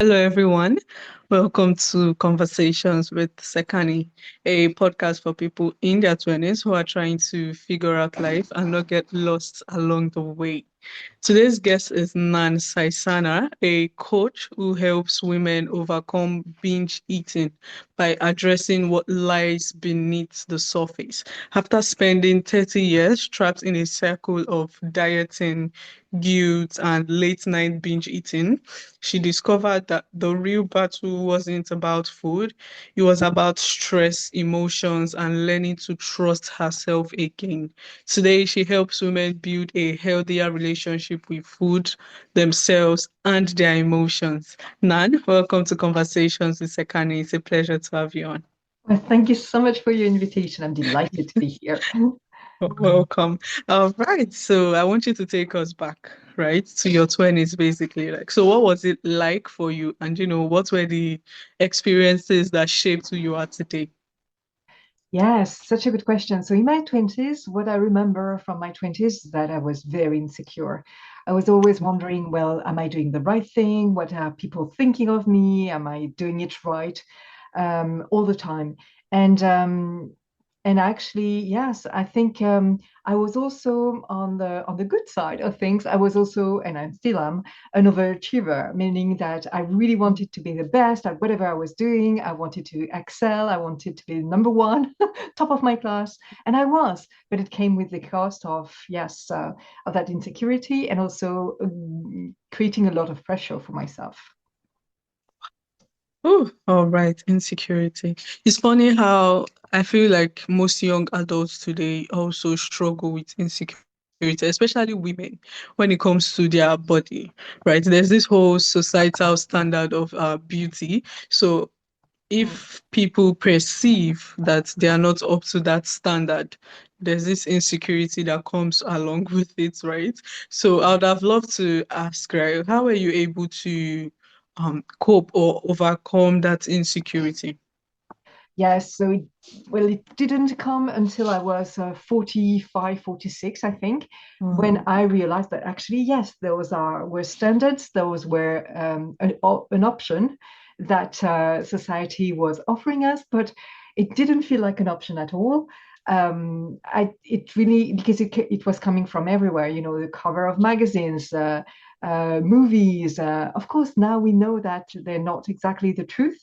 Hello, everyone. Welcome to Conversations with Sekani, a podcast for people in their 20s who are trying to figure out life and not get lost along the way. Today's guest is Nan Saysana, a coach who helps women overcome binge eating by addressing what lies beneath the surface. After spending 30 years trapped in a circle of dieting, guilt, and late night binge eating, she discovered that the real battle wasn't about food, it was about stress, emotions, and learning to trust herself again. Today, she helps women build a healthier relationship with food, themselves, and their emotions. Nan, welcome to Conversations with Sekani. It's a pleasure to have you on. Well, thank you so much for your invitation. I'm delighted to be here. Welcome. All right. So I want you to take us back, right, to your 20s, basically. Like, so what was it like for you? And, what were the experiences that shaped who you are today? Yes, such a good question. So, in my 20s, what I remember from my 20s is that I was very insecure. I was always wondering, well, am I doing the right thing? What are people thinking of me? Am I doing it right? All the time. And actually, yes, I think I was also on the good side of things. I was also, and I still am, an overachiever, meaning that I really wanted to be the best at whatever I was doing. I wanted to excel. I wanted to be number one, top of my class, and I was. But it came with the cost of yes, of that insecurity and also creating a lot of pressure for myself. Oh, all right. Insecurity. It's funny how I feel like most young adults today also struggle with insecurity, especially women, when it comes to their body, right? There's this whole societal standard of beauty. So Mm. if people perceive that they are not up to that standard, there's this insecurity that comes along with it, right? So I would have loved to ask, right, how are you able to cope or overcome that insecurity? Yes, so well, it didn't come until I was 45, 46, I think, when Mm. I realized that actually, yes, those were standards, those were an option that society was offering us, but it didn't feel like an option at all. It really, because it was coming from everywhere, the cover of magazines, movies. Of course, now we know that they're not exactly the truth.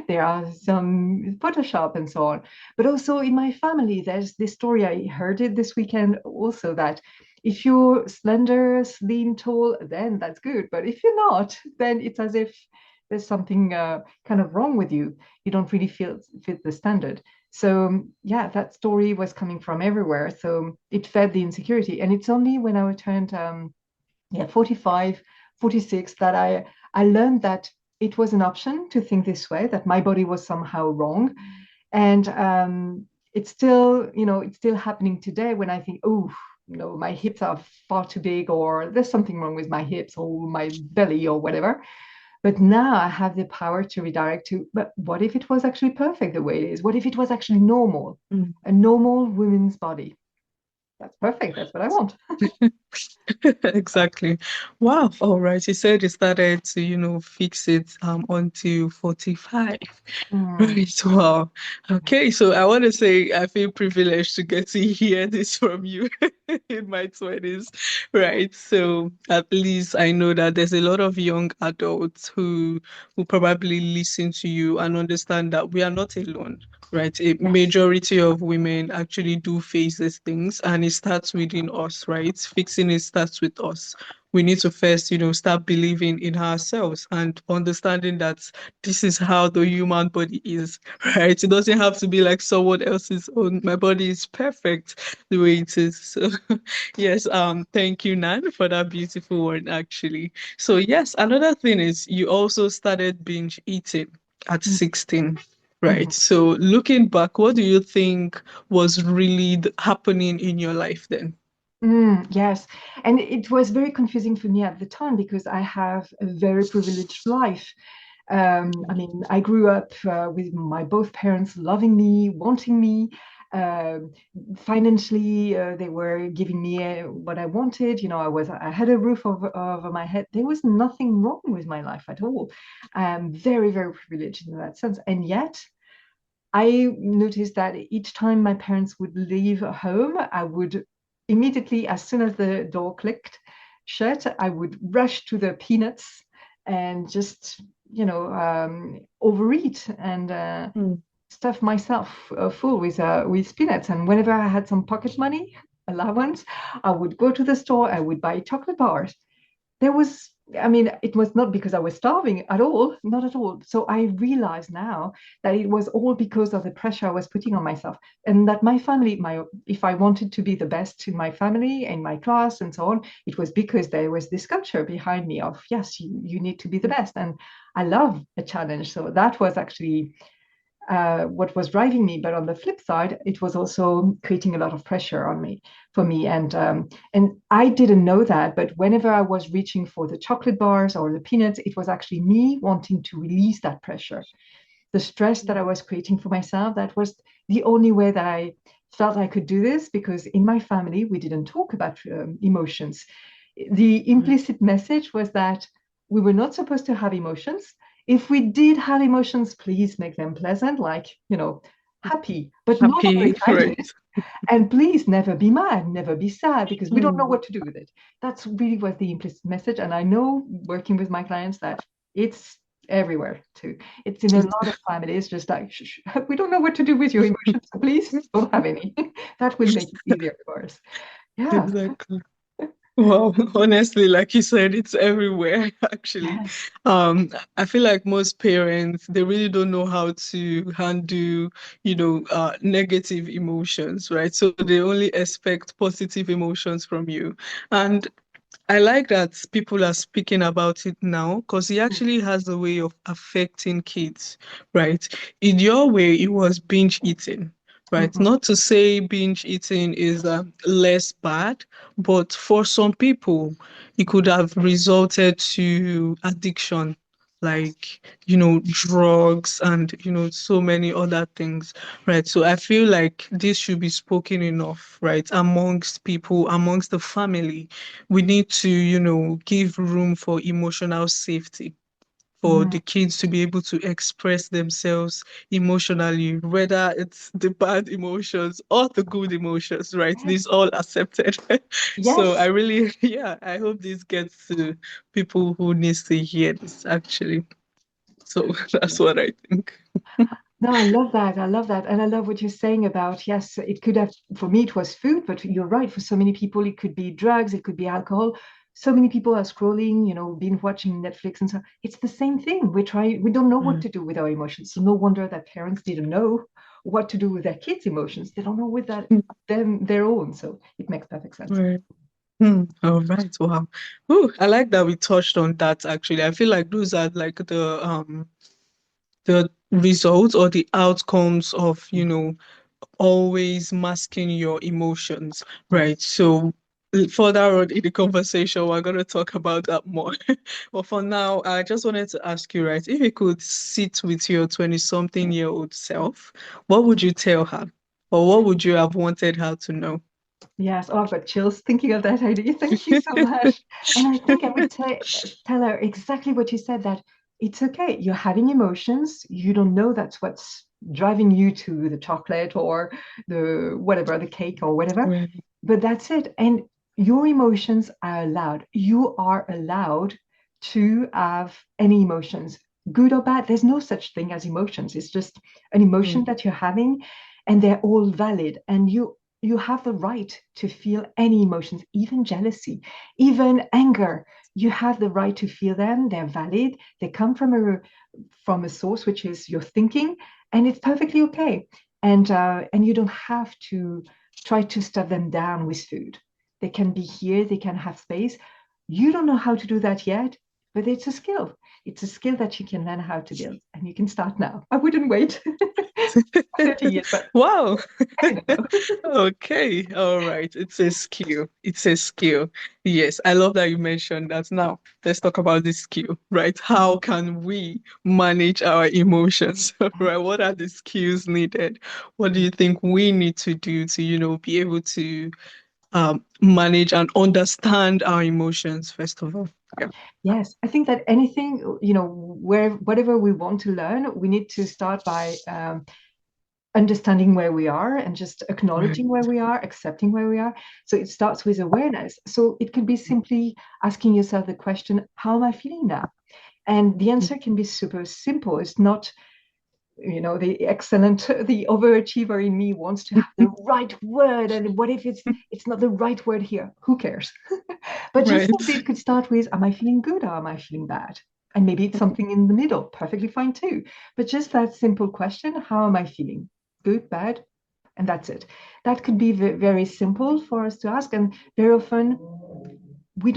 There are some Photoshop and so on. But also in my family, there's this story. I heard it this weekend also that if you're slender, slim, tall, then that's good. But if you're not, then it's as if there's something kind of wrong with you. You don't really fit the standard. So yeah, that story was coming from everywhere. So it fed the insecurity. And it's only when I turned 45, 46 that I learned that it was an option to think this way, that my body was somehow wrong. And it's still, it's still happening today when I think, oh, my hips are far too big, or there's something wrong with my hips or my belly or whatever. But now I have the power to redirect to, but what if it was actually perfect the way it is? What if it was actually normal, a normal woman's body? That's perfect. That's what I want. Exactly. Wow. All right. You said you started to, fix it until 45. Mm. Right. Wow. Okay. So I want to say I feel privileged to get to hear this from you in my 20s. Right. So at least I know that there's a lot of young adults who probably listen to you and understand that we are not alone. Right. A Yes. majority of women actually do face these things, and it starts within us, right? Fixing it starts with us. We need to first, start believing in ourselves and understanding that this is how the human body is, right? It doesn't have to be like someone else's own. My body is perfect the way it is. So, yes, thank you, Nan, for that beautiful one, actually. So, yes, another thing is you also started binge eating at 16. Right. Mhm. So looking back, what do you think was really happening in your life then? Yes, and it was very confusing for me at the time because I have a very privileged life. I mean, I grew up with my both parents loving me, wanting me. Um, Financially, they were giving me what I wanted. I had a roof over my head. There was nothing wrong with my life at all. I'm very, very privileged in that sense. And yet, I noticed that each time my parents would leave home, I would immediately, as soon as the door clicked shut, I would rush to the peanuts and just, overeat and Mm. stuff myself full with peanuts. And whenever I had some pocket money, allowance, I would go to the store, I would buy chocolate bars. There was, I mean, it was not because I was starving at all, not at all. So I realize now that it was all because of the pressure I was putting on myself, and that my family, if I wanted to be the best in my family, in my class, and so on, it was because there was this culture behind me of, yes, you need to be the best. And I love a challenge. So that was actually what was driving me. But on the flip side, it was also creating a lot of pressure on me for me. And I didn't know that, but whenever I was reaching for the chocolate bars or the peanuts, it was actually me wanting to release that pressure, the stress that I was creating for myself. That was the only way that I felt I could do this, because in my family we didn't talk about emotions. The Right. implicit message was that we were not supposed to have emotions. If we did have emotions, please make them pleasant, like, happy, but not all the Happy, time. right? And please never be mad, never be sad, because we don't know Mm. what to do with it. That's really was the implicit message. And I know, working with my clients, that it's everywhere too. It's in a lot of families, just like, we don't know what to do with your emotions, so please don't have any. That will make it easier for us. Yeah. Exactly. Well, honestly, like you said, it's everywhere, actually. Yes. Um, I feel like most parents, they really don't know how to handle, negative emotions, right? So they only expect positive emotions from you. And I like that people are speaking about it now because it actually has a way of affecting kids, right? In your way, it was binge eating, right? Mhm. Not to say binge eating is less bad, but for some people, it could have resulted to addiction, like, drugs and, so many other things, right? So I feel like this should be spoken enough, right? Amongst people, amongst the family, we need to, give room for emotional safety for Mhm. the kids to be able to express themselves emotionally, whether it's the bad emotions or the good emotions, right? These all accepted. So I Yes. really, yeah, I hope this gets to people who needs to hear this actually. So that's what I think. No, I love that. I love that. And I love what you're saying about, yes, it could have, for me, it was food, but you're right. For so many people, it could be drugs, it could be alcohol. So many people are scrolling, binge watching Netflix and so on. It's the same thing. We don't know what Mm, to do with our emotions. So no wonder that parents didn't know what to do with their kids' emotions. They don't know with that mm, their own. So it makes perfect sense. right. All right. Wow. Ooh, I like that we touched on that actually. I feel like those are like the results or the outcomes of, always masking your emotions, right? Yes. So further on in the conversation, we're going to talk about that more. But for now, I just wanted to ask you, right, if you could sit with your 20-something-year-old self, what would you tell her? Or what would you have wanted her to know? Yes, oh, I've got chills thinking of that idea. Thank you so much. And I think I would tell her exactly what you said, that it's okay. You're having emotions. You don't know that's what's driving you to the chocolate or the whatever, the cake or whatever. Right. But that's it. And your emotions are allowed. You are allowed to have any emotions, good or bad. There's no such thing as emotions. It's just an emotion Mm, that you're having, and they're all valid. And you have the right to feel any emotions, even jealousy, even anger. You have the right to feel them. They're valid. They come from a source, which is your thinking, and it's perfectly okay. And you don't have to try to stuff them down with food. They can be here. They can have space. You don't know how to do that yet. but it's a skill. It's a skill that you can learn how to build, and you can start now. I wouldn't wait 30 years, but Wow. I don't know. Okay. All right. It's a skill. It's a skill. Yes. I love that you mentioned that. Now, let's talk about this skill, right? How can we manage our emotions, right? What are the skills needed? What do you think we need to do to, be able to manage and understand our emotions, first of all? Yeah. Yes, I think that anything, where whatever we want to learn, we need to start by understanding where we are and just Right. acknowledging where we are, accepting where we are. So it starts with awareness. So it could be simply asking yourself the question, how am I feeling now? And the answer can be super simple. It's not, the overachiever in me wants to have the right word. And what if it's not the right word here? Who cares? But just Right. simply it could start with, am I feeling good or am I feeling bad? And maybe it's something in the middle, perfectly fine too. But just that simple question, how am I feeling? Good, bad? And that's it. That could be very simple for us to ask. And very often we're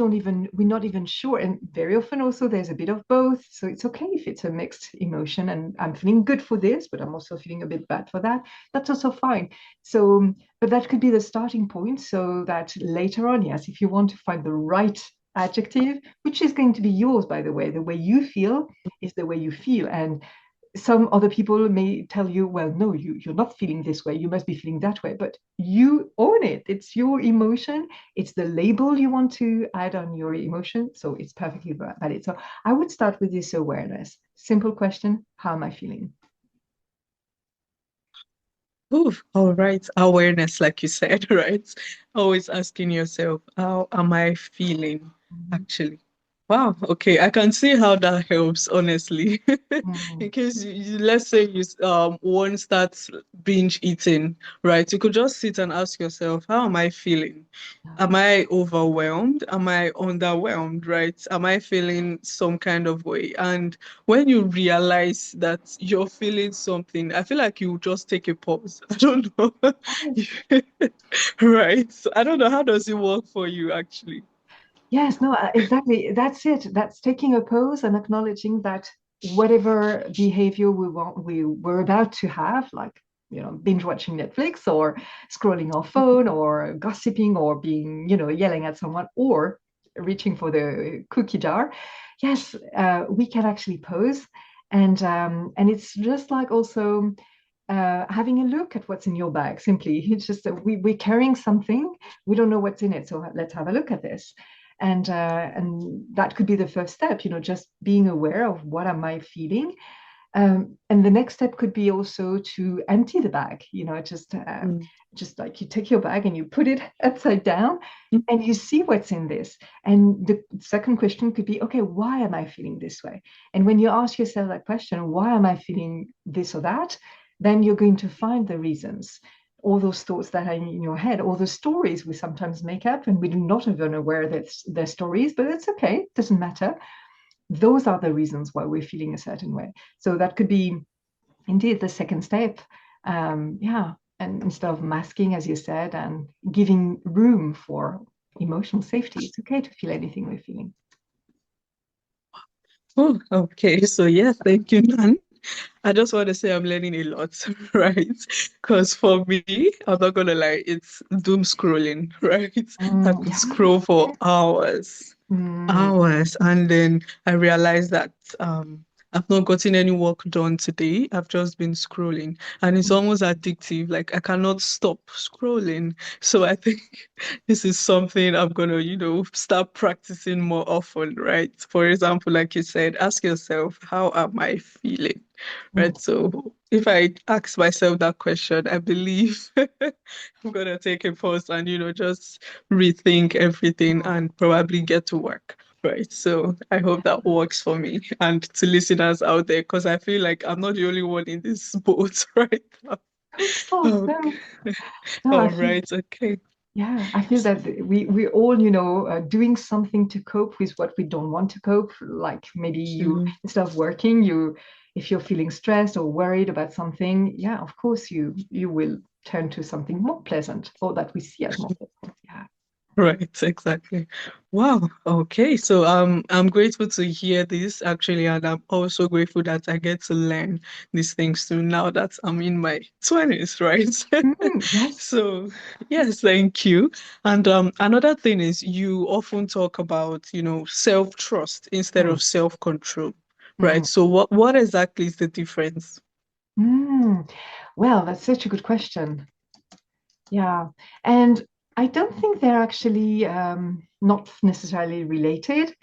not even sure. And very often also there's a bit of both. So it's okay if it's a mixed emotion and I'm feeling good for this, but I'm also feeling a bit bad for that. That's also fine. So, but that could be the starting point so that later on, yes, if you want to find the right adjective, which is going to be yours, by the way you feel is the way you feel. And some other people may tell you, well, no, you're not feeling this way. You must be feeling that way. But you own it. It's your emotion. It's the label you want to add on your emotion. So it's perfectly valid. So I would start with this awareness. Simple question, how am I feeling? Ooh, all right. Awareness, like you said, right? Always asking yourself, how am I feeling Mhm. actually? Wow, okay. I can see how that helps, honestly. Mhm. In case let's say one starts binge eating, right? You could just sit and ask yourself, how am I feeling? Yeah. Am I overwhelmed? Am I underwhelmed, right? Am I feeling some kind of way? And when you realize that you're feeling something, I feel like you just take a pause. I don't know. Yes. Right. So I don't know. How does it work for you actually? Yes, no, exactly. That's it. That's taking a pause and acknowledging that whatever behavior we were about to have, like, binge watching Netflix or scrolling our phone or gossiping or being, yelling at someone or reaching for the cookie jar. Yes, we can actually pause. And it's just like also having a look at what's in your bag. Simply, it's just that we're carrying something. We don't know what's in it, so let's have a look at this. And that could be the first step. Just being aware of what am I feeling. And the next step could be also to empty the bag. Mm. Just like you take your bag and you put it upside down. And you see what's in this. And the second question could be, okay, why am I feeling this way? And when you ask yourself that question, why am I feeling this or that? Then you're going to find the reasons. All those thoughts that are in your head, all the stories we sometimes make up, and we do not even aware that they're stories, but it's okay, it doesn't matter. Those are the reasons why we're feeling a certain way. So that could be indeed the second step. Yeah. And instead of masking, as you said, and giving room for emotional safety, it's okay to feel anything we're feeling. Oh, okay. So yeah, thank you, Nan. I just want to say I'm learning a lot, right? Because for me, I'm not gonna lie, it's doom scrolling, right? I could Yeah. scroll for hours. Mm, Hours. And then I realized that I've not gotten any work done today. I've just been scrolling and it's almost addictive. Like I cannot stop scrolling. So I think this is something I'm gonna, start practicing more often, right? For example, like you said, ask yourself, how am I feeling? mm, Right. So if I ask myself that question, I believe I'm gonna take a pause and, just rethink everything mm. and probably get to work. Right. So I hope that works for me and to listeners out there, because I feel like I'm not the only one in this boat right now. Oh, Okay. no, no, I All feel, right. Okay. yeah, I feel that we all, doing something to cope with what we don't want to cope. Like maybe you, Mm. instead of working, if you're feeling stressed or worried about something, yeah, of course you will turn to something more pleasant or that we see as more pleasant. Yeah. Right, exactly. Wow. Okay. So I'm grateful to hear this actually, and I'm also grateful that I get to learn these things too now that I'm in my 20s, right? Yes. So yes, thank you. And another thing is you often talk about, self-trust instead Mm, of self-control, right? mm, So what exactly is the difference? mm. Well, that's such a good question. Yeah. And I don't think they're actually not necessarily related.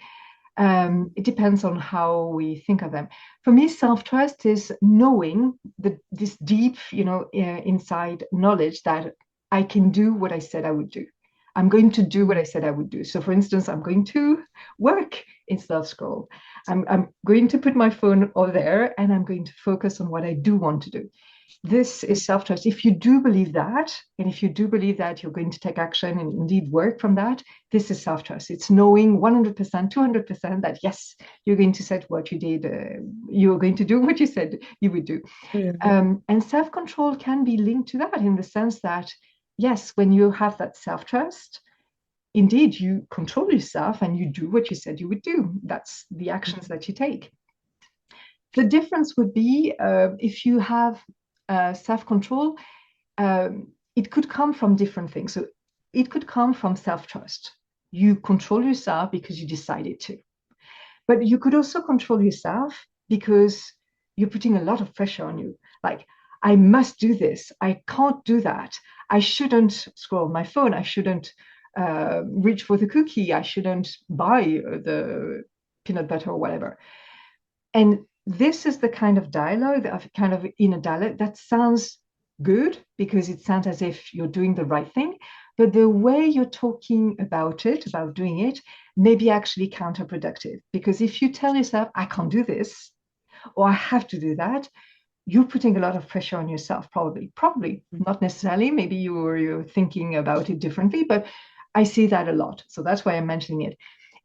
It depends on how we think of them. For me, self-trust is knowing this deep, inside knowledge that I can do what I said I would do. I'm going to do what I said I would do. So, for instance, I'm going to work instead of scroll. I'm going to put my phone over there and I'm going to focus on what I do want to do. This is self-trust. If you do believe that, and if you do believe that you're going to take action and indeed work from that, this is self-trust. It's knowing 100%, 200% that yes, you're going to set what you did, you're going to do what you said you would do. Yeah. And self-control can be linked to that in the sense that, yes, when you have that self-trust, indeed you control yourself and you do what you said you would do. That's the actions that you take. The difference would be if you have self-control, it could come from different things. So it could come from self-trust. You control yourself because you decided to. But you could also control yourself because you're putting a lot of pressure on you. Like, I must do this. I can't do that. I shouldn't scroll my phone. I shouldn't reach for the cookie. I shouldn't buy the peanut butter or whatever. And this is the kind of dialogue, of kind of inner dialogue that sounds good because it sounds as if you're doing the right thing. But the way you're talking about it, about doing it, may be actually counterproductive. Because if you tell yourself, I can't do this, or I have to do that, you're putting a lot of pressure on yourself, probably. Probably, not necessarily. Maybe you're thinking about it differently, but I see that a lot. So that's why I'm mentioning it.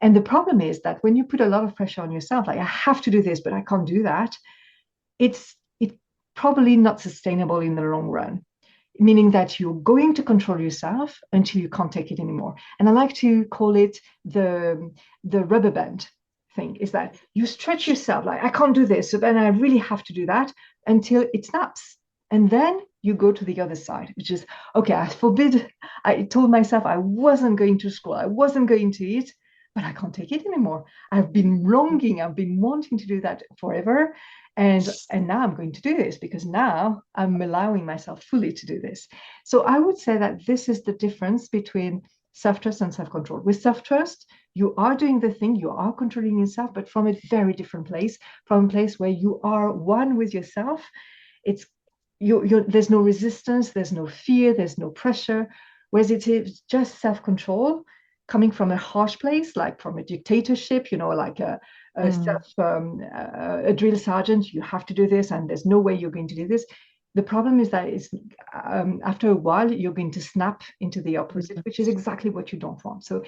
And the problem is that when you put a lot of pressure on yourself, like I have to do this, but I can't do that, it's probably not sustainable in the long run. Meaning that you're going to control yourself until you can't take it anymore. And I like to call it the rubber band thing. Is that you stretch yourself like I can't do this, so then I really have to do that until it snaps, and then you go to the other side, which is okay. I forbid. I told myself I wasn't going to scroll, I wasn't going to eat, but I can't take it anymore. I've been longing, I've been wanting to do that forever, and now I'm going to do this because now I'm allowing myself fully to do this. So I would say that this is the difference between self-trust and self-control. With self-trust, you are doing the thing, you are controlling yourself, but from a very different place, from a place where you are one with yourself. It's there's no resistance, there's no fear, there's no pressure. Whereas it is just self-control coming from a harsh place, like from a dictatorship, like Mm, a drill sergeant, you have to do this, and there's no way you're going to do this. The problem is that it's after a while you're going to snap into the opposite, mm. which is exactly what you don't want. So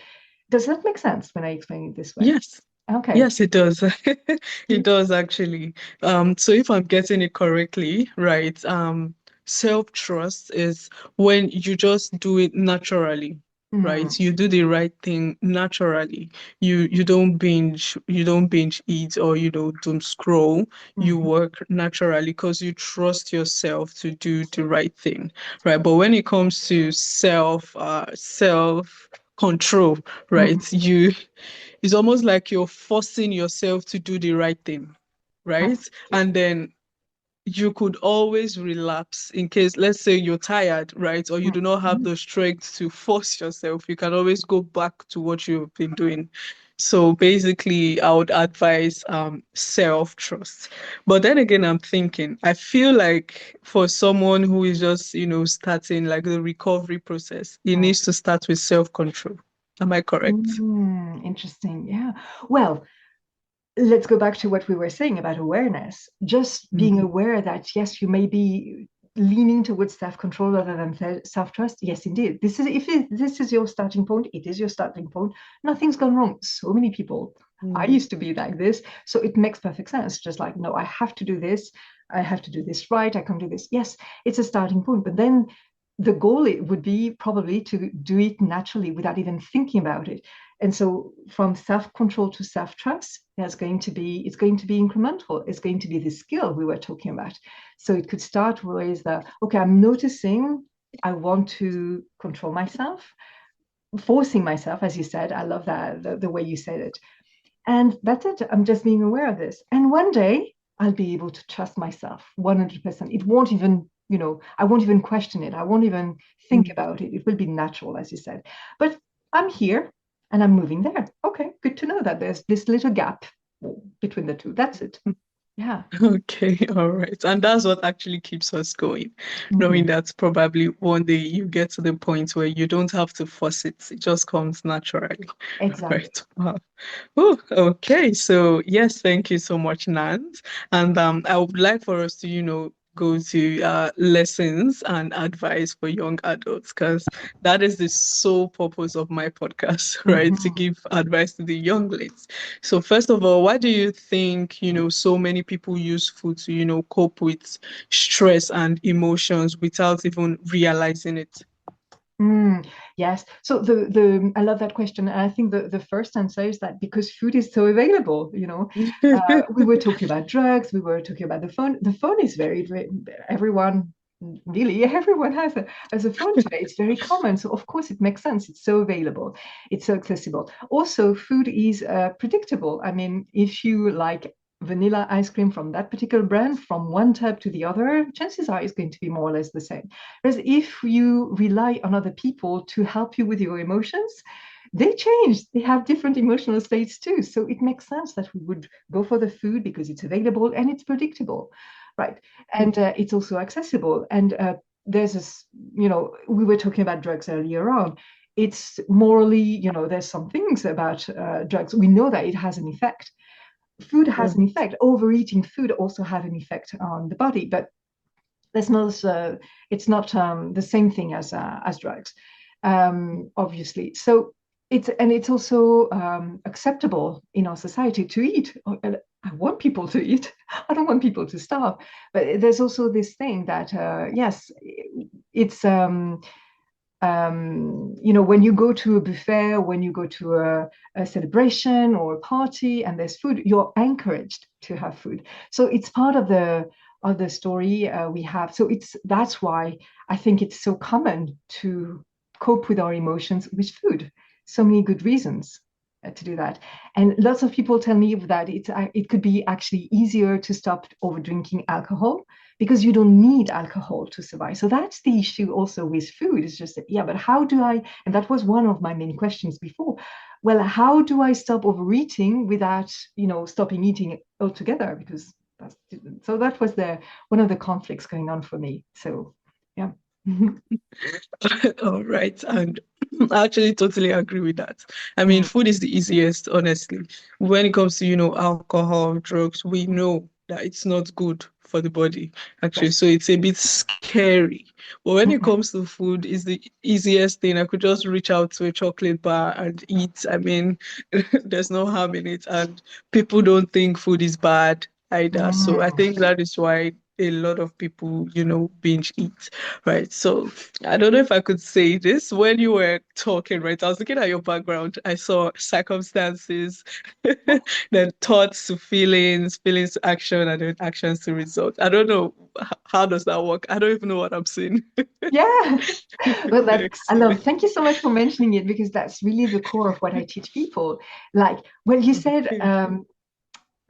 does that make sense when I explain it this way? Yes. Okay. Yes, it does. It does actually. So if I'm getting it correctly, right, self-trust is when you just do it naturally, Mm, right? You do the right thing naturally. You don't binge eat or doom scroll. You mhm, work naturally because you trust yourself to do the right thing, right? But when it comes to self control, mhm. right, it's almost like you're forcing yourself to do the right thing, right? Absolutely. And then you could always relapse in case, let's say you're tired, right? Or you do not have Mhm. the strength to force yourself. You can always go back to what you've been doing. So basically, I would advise self-trust. But then again, I'm thinking, I feel like for someone who is just, starting like the recovery process, he needs to start with self-control. Am I correct? Interesting. Yeah. Well, let's go back to what we were saying about awareness. Just being Mhm. aware that, yes, you may be leaning towards self-control rather than self-trust. Yes, indeed. This is your starting point, it is your starting point. Nothing's gone wrong. So many people. I Mm. used to be like this. So it makes perfect sense. Just like, no, I have to do this. I have to do this right. I can do this. Yes, it's a starting point. But then the goal it would be probably to do it naturally without even thinking about it. And so from self-control to self-trust, it's going to be incremental. It's going to be the skill we were talking about. So it could start with okay, I'm noticing I want to control myself, forcing myself, as you said. I love that, the way you said it. And that's it. I'm just being aware of this. And one day I'll be able to trust myself 100%. It won't even, I won't even question it. I won't even think Mm. about it. It will be natural, as you said. But I'm here and I'm moving there. Okay, good to know that there's this little gap between the two. That's it. Yeah. Okay, all right. And that's what actually keeps us going, knowing Mhm. that probably one day you get to the point where you don't have to force it. It just comes naturally. Exactly. Right. Wow. Oh, okay. So yes, thank you so much, Nans. And I would like for us to, go to lessons and advice for young adults, because that is the sole purpose of my podcast, right? To Mhm. give advice to the younglings. So first of all, why do you think, so many people use food to, cope with stress and emotions without even realizing it? Yes. So the I love that question. And I think the first answer is that because food is so available, we were talking about drugs, we were talking about the phone. The phone is very everyone, really everyone has a phone today. It's very common. So of course it makes sense. It's so available, it's so accessible. Also, food is predictable. I mean, if you like vanilla ice cream from that particular brand from one tub to the other, chances are it's going to be more or less the same. Whereas if you rely on other people to help you with your emotions, they change. They have different emotional states too. So it makes sense that we would go for the food because it's available and it's predictable, right? And it's also accessible. And there's this, we were talking about drugs earlier on. It's morally, there's some things about drugs. We know that it has an effect. Food has an effect. Overeating food also have an effect on the body, but that's not it's not the same thing as drugs, obviously. So it's also acceptable in our society to eat. I want people to eat. I don't want people to starve. But there's also this thing that yes, it's when you go to a buffet, when you go to a celebration or a party and there's food, you're encouraged to have food. So it's part of the story we have. So that's why I think it's so common to cope with our emotions with food. So many good reasons to do that. And lots of people tell me that it could be actually easier to stop over drinking alcohol because you don't need alcohol to survive. So that's the issue also with food. It's just that, yeah, but how do I, and that was one of my main questions before. Well, how do I stop overeating without, stopping eating altogether? Because so that was one of the conflicts going on for me. So yeah. All right. And I actually totally agree with that. I mean, Mm, food is the easiest, honestly. When it comes to, alcohol, drugs, we know that it's not good for the body, actually. yes. So it's a bit scary. But when it Mhm. comes to food, it's the easiest thing. I could just reach out to a chocolate bar and eat. I mean, there's no harm in it. And people don't think food is bad either. So I Mm. think that is why a lot of people, binge eat, right? So I don't know if I could say this. When you were talking, right? I was looking at your background. I saw circumstances, then thoughts to feelings, feelings to action, and then actions to results. I don't know how does that work. I don't even know what I'm saying. Yeah. Well, I love. Explain. Thank you so much for mentioning it because that's really the core of what I teach people. Like, well, you said Okay.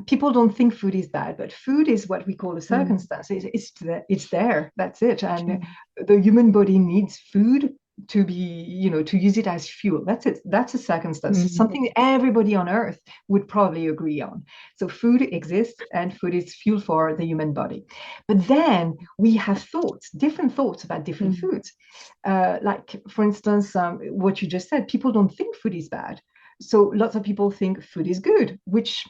people don't think food is bad, but food is what we call a Mm, circumstance. It's there. That's it. And mm, the human body needs food to be, to use it as fuel. That's it. That's a circumstance. mm, Something that everybody on earth would probably agree on. So food exists and food is fuel for the human body. But then we have different thoughts about different mm, foods. Like, for instance, what you just said, people don't think food is bad. So lots of people think food is good, which,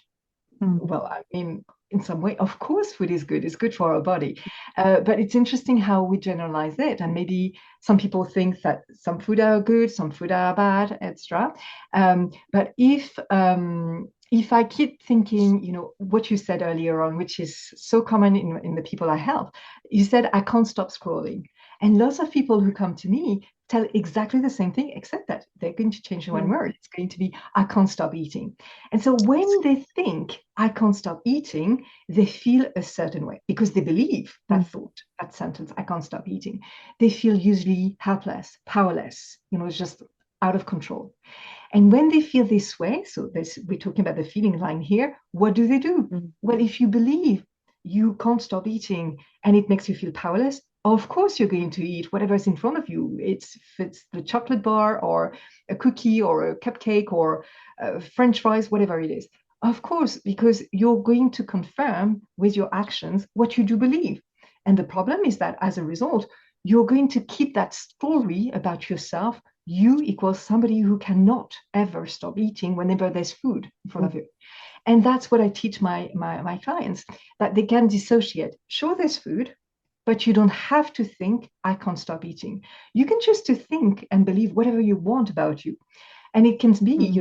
mm, well, I mean, in some way, of course, food is good. It's good for our body. But it's interesting how we generalize it. And maybe some people think that some food are good, some food are bad, etc. But if I keep thinking, what you said earlier on, which is so common in the people I help, you said, I can't stop scrolling. And lots of people who come to me tell exactly the same thing, except that they're going to change one Mm, word. It's going to be, I can't stop eating. And so when they think, I can't stop eating, they feel a certain way because they believe mm, that thought, that sentence, I can't stop eating. They feel usually helpless, powerless, it's just out of control. And when they feel this way, so this, we're talking about the feeling line here, what do? mm, Well, if you believe you can't stop eating and it makes you feel powerless, of course you're going to eat whatever's in front of you. If it's the chocolate bar or a cookie or a cupcake or French fries, whatever it is. Of course, because you're going to confirm with your actions what you do believe. And the problem is that as a result, you're going to keep that story about yourself. You equals somebody who cannot ever stop eating whenever there's food in front mm, of you. And that's what I teach my clients, that they can dissociate. Sure, there's food, but you don't have to think, I can't stop eating. You can choose to think and believe whatever you want about you. And it can be, mm,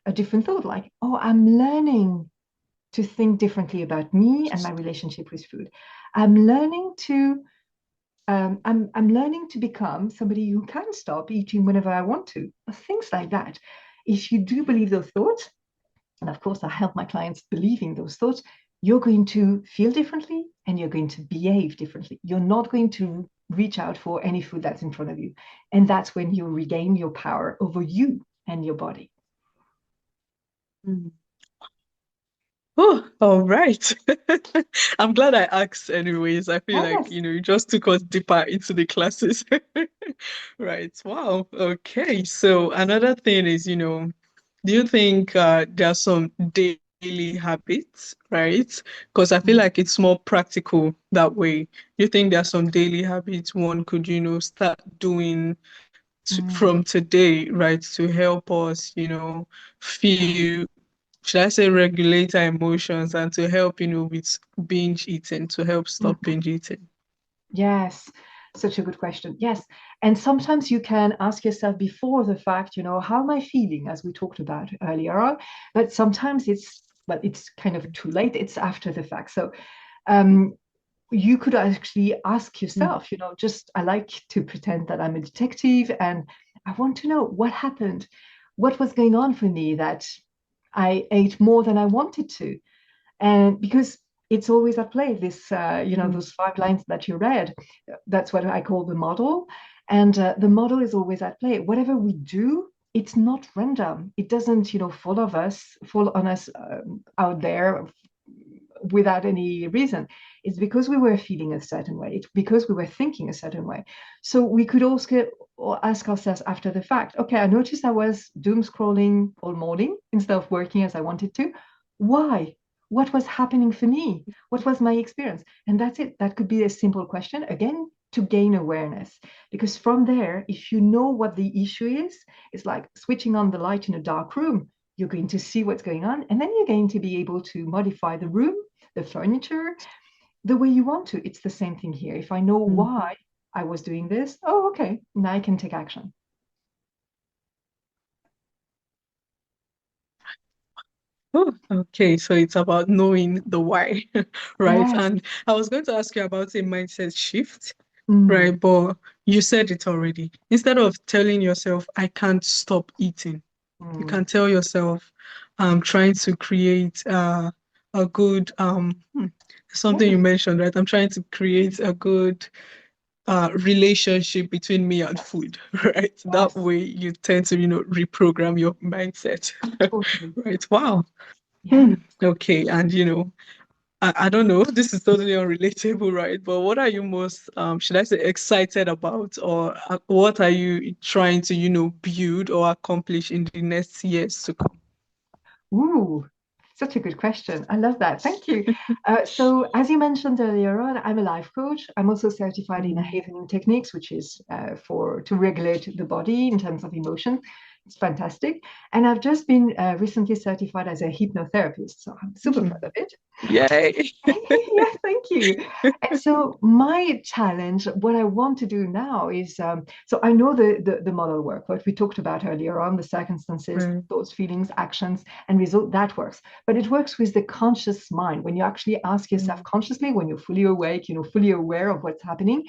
a different thought like, oh, I'm learning to think differently about me and my relationship with food. I'm learning to I'm learning to become somebody who can stop eating whenever I want to. Things like that. If you do believe those thoughts, and of course I help my clients believing those thoughts, you're going to feel differently and you're going to behave differently. You're not going to reach out for any food that's in front of you. And that's when you regain your power over you and your body. mm. Oh, all right. I'm glad I asked anyways. I feel like, Yes. you just took us deeper into the classes. Right. Wow. Okay. So another thing is, do you think there are some daily habits, right? Because I feel like it's more practical that way. You think there are some daily habits one could, start doing Mm. from today, right, to help us, feel, should I say, regulate our emotions and to help, with binge eating, to help stop Mhm. binge eating. Yes, such a good question. Yes. And sometimes you can ask yourself before the fact, how am I feeling, as we talked about earlier on? But sometimes it's kind of too late. It's after the fact. So um, you could actually ask Mm, yourself, just I like to pretend that I'm a detective and I want to know what happened, what was going on for me that I ate more than I wanted to. And because it's always at play, this mm, those 5 lines that you read, that's what I call the model. And the model is always at play. Whatever we do, it's not random. It doesn't fall on us out there without any reason. It's because we were feeling a certain way. It's because we were thinking a certain way. So we could also ask ourselves after the fact, okay, I noticed I was doom scrolling all morning instead of working as I wanted to. Why? What was happening for me? What was my experience? And that's it. That could be a simple question, again, to gain awareness. Because from there, if you know what the issue is, it's like switching on the light in a dark room. You're going to see what's going on, and then you're going to be able to modify the room, the furniture, the way you want to. It's the same thing here. If I know mm. why I was doing this, oh, okay, now I can take action. Oh, okay, so it's about knowing the why, right? Yes. And I was going to ask you about a mindset shift, Mm, right? But you said it already. Instead of telling yourself, I can't stop eating, you mm. can tell yourself, I'm trying to create a good something Yes, you mentioned, right? I'm trying to create a good relationship between me and food, right? That yes, way you tend to, reprogram your mindset. totally. Right. Wow. Yeah. Hmm. Okay. And I don't know, this is totally unrelatable, right? But what are you most should I say excited about, or what are you trying to, build or accomplish in the next years to come? Ooh, such a good question. I love that. Thank you. So, as you mentioned earlier on, I'm a life coach. I'm also certified in Mm, havening techniques, which is for to regulate the body in terms of emotion. It's fantastic. And I've just been recently certified as a hypnotherapist. So I'm super proud mm. of it. Yay. Yeah, thank you. And so my challenge, what I want to do now is, so I know the model work, what we talked about earlier on, the circumstances, Right. thoughts, feelings, actions, and result, that works. But it works with the conscious mind. When you actually ask yourself Mm, consciously, when you're fully awake, fully aware of what's happening,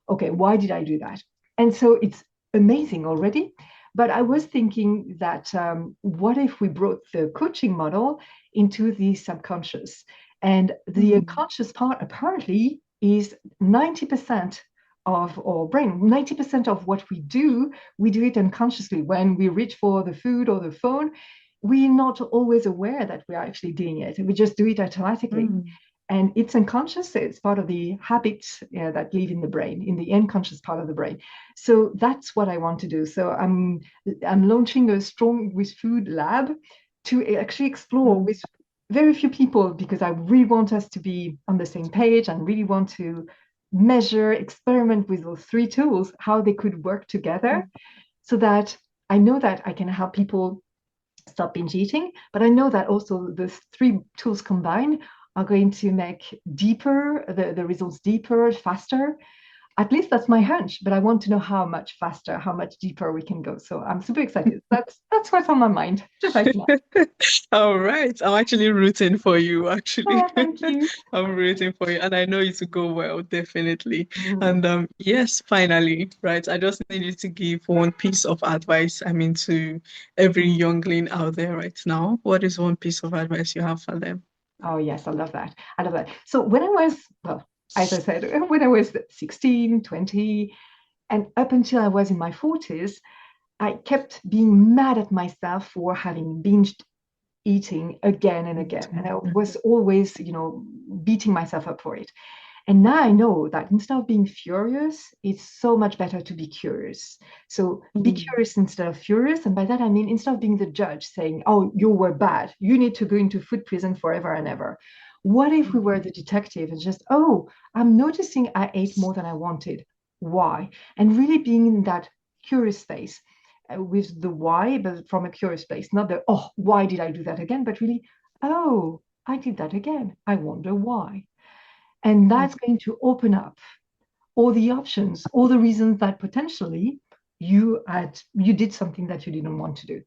okay, why did I do that? And so it's amazing already. But I was thinking that what if we brought the coaching model into the subconscious? And the Mm, unconscious part apparently is 90% of our brain. 90% of what we do it unconsciously. When we reach for the food or the phone, we're not always aware that we're actually doing it. We just do it automatically. mm, And it's unconscious, it's part of the habits that live in the brain, in the unconscious part of the brain. So that's what I want to do. So I'm launching a strong with food lab to actually explore mm, with very few people, because I really want us to be on the same page and really want to measure, experiment with those three tools, how they could work together, mm, so that I know that I can help people stop binge eating. But I know that also the three tools combined are going to make deeper the results deeper, faster. At least that's my hunch, but I want to know how much faster, how much deeper we can go. So I'm super excited. That's what's on my mind right now. All right. I'm actually rooting for you, actually. Oh, thank you. I'm rooting for you. And I know it will go well, definitely. Mm. And yes, finally, right. I just need you to give one piece of advice, I mean, to every youngling out there right now. What is one piece of advice you have for them? Oh, yes, I love that. I love that. So when I was, well, as I said, when I was 16, 20, and up until I was in my 40s, I kept being mad at myself for having binged eating again and again. And I was always, beating myself up for it. And now I know that instead of being furious, it's so much better to be curious. So be Mm, curious instead of furious. And by that, I mean, instead of being the judge saying, oh, you were bad, you need to go into food prison forever and ever. What if we were the detective and just, oh, I'm noticing I ate more than I wanted. Why? And really being in that curious space with the why, but from a curious place, not the, oh, why did I do that again? But really, oh, I did that again. I wonder why. And mm, that's going to open up all the options, all the reasons that potentially you did something that you didn't want to do.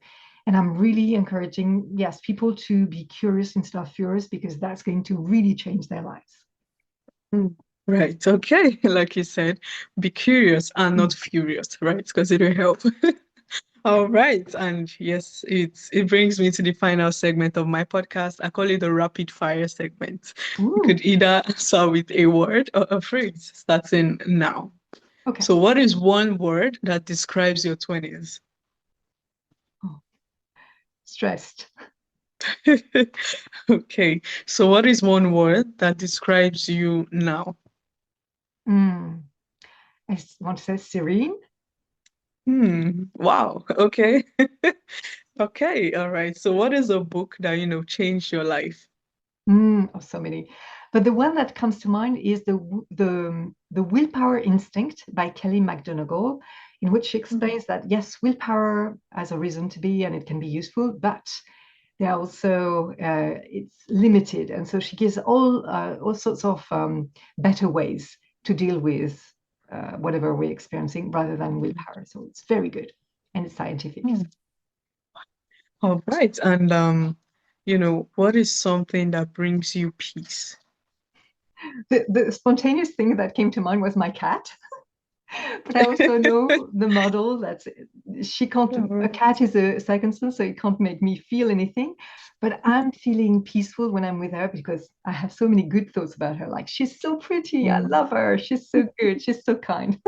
And I'm really encouraging, yes, people to be curious instead of furious, because that's going to really change their lives. mm. Right. Okay. Like you said, be curious and not Mm. furious, right? Because it will help. All right. And yes, it brings me to the final segment of my podcast. I call it the rapid fire segment. You Ooh, could either start with a word or a phrase starting now. okay. So what is one word that describes your 20s? Oh, stressed. Okay. So what is one word that describes you now? Mm. Want to say serene. Wow. Okay. Okay. All right. So what is a book that, changed your life? Oh, so many. But the one that comes to mind is the Willpower Instinct by Kelly McGonigal, in which she Mm, explains that yes, willpower has a reason to be and it can be useful, but they are also it's limited, and so she gives all sorts of better ways to deal with whatever we're experiencing rather than willpower. So it's very good and it's scientific. mm. All right. And what is something that brings you peace? The spontaneous thing that came to mind was my cat. But I also know the model that she can't, All a right. cat is a second sense, so it can't make me feel anything. But I'm feeling peaceful when I'm with her because I have so many good thoughts about her. Like, she's so pretty. I Mm. love her. She's so good. She's so kind.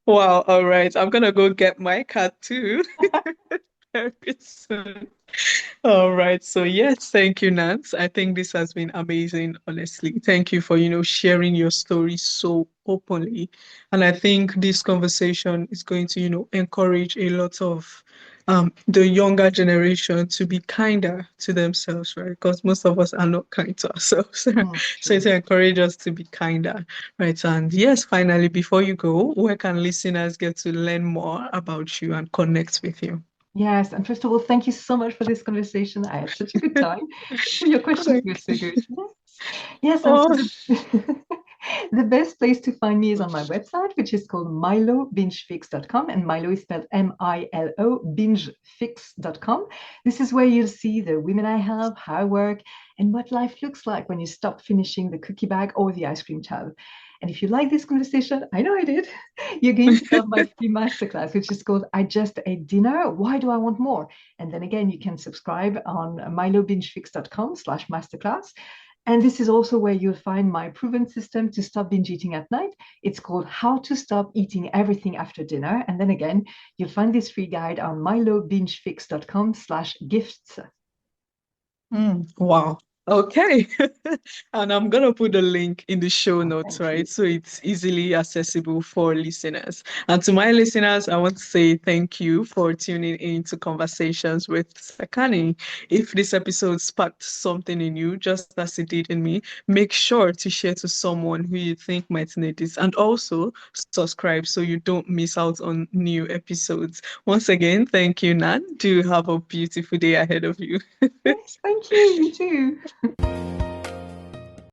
Wow. All right. I'm gonna go get my cat too very soon. All right. So yes, thank you, Nance. I think this has been amazing, honestly. Thank you for, sharing your story so openly. And I think this conversation is going to, encourage a lot of the younger generation to be kinder to themselves, right? Because most of us are not kind to ourselves. So True. to encourage us to be kinder, right? And yes, finally, before you go, where can listeners get to learn more about you and connect with you? Yes. And first of all, thank you so much for this conversation. I had such a good time. Your questions were so good. Yes. Yes. And so Oh, the best place to find me is on my website, which is called milobingefix.com. And Milo is spelled Milo, bingefix.com. This is where you'll see the women I help, how I work, and what life looks like when you stop finishing the cookie bag or the ice cream tub. And if you like this conversation, I know I did, you're going to love my free masterclass, which is called I Just Ate Dinner. Why do I want more? And then again, you can subscribe on milobingefix.com/masterclass. And this is also where you'll find my proven system to stop binge eating at night. It's called How to Stop Eating Everything After Dinner. And then again, you'll find this free guide on milobingefix.com/gifts. Wow. Okay. And I'm gonna put the link in the show Oh, notes, thank you. right? So it's easily accessible for listeners. And to my listeners, I want to say thank you for tuning in to Conversations with Sekani. If this episode sparked something in you, just as it did in me, make sure to share to someone who you think might need this. And also subscribe so you don't miss out on new episodes. Once again, thank you, Nan. Do have a beautiful day ahead of you. Yes, thank you. You too.